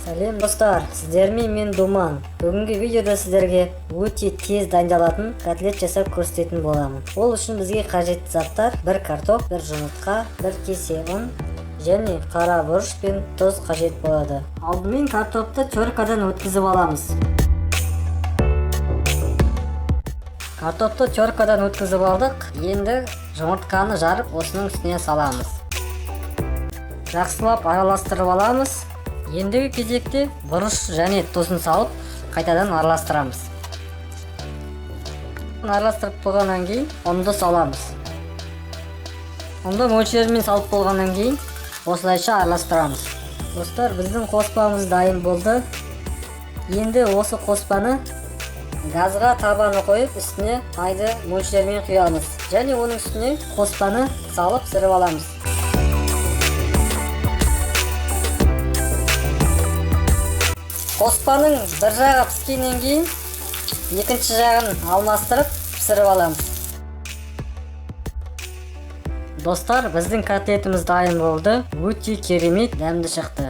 Сәлем достар, сіздермен мен Думан. Бүгінгі видеода сіздерге өте тез дайындалатын котлет жасап көрсететін боламын. Ол үшін бізге қажетті заттар: бір картоп, бір жұмыртқа, бір кесе ұн және қара бұрыш пен тұз қажет болады. Алдымен картопты теркадан өткізіп аламыз. Картопты теркадан өткізіп алдық. Енді жұмыртқаны жарып, осының үстіне саламыз. Жақсылап араластырып аламыз. Ендігі кезекте бұрыш және тұзын салып, қайтадан араластырамыз. Араластырып болғаннан кейін ұнды саламыз. Ұнды мөлшерімен салып болғаннан кейін осылайша араластырамыз. Достар, біздің қоспамыз дайын болды. Енді осы қоспаны газға табаны қойып, үстіне майды мөлшерімен құямыз. Және оның үстіне қоспаны салып пісіріп аламыз. Қоспаның бір жағы піскеннен кейін екінші жағын алмастырып пісіріп аламыз. Достар, біздің котлетіміз дайын болды. Өте керемет дәмді шықты.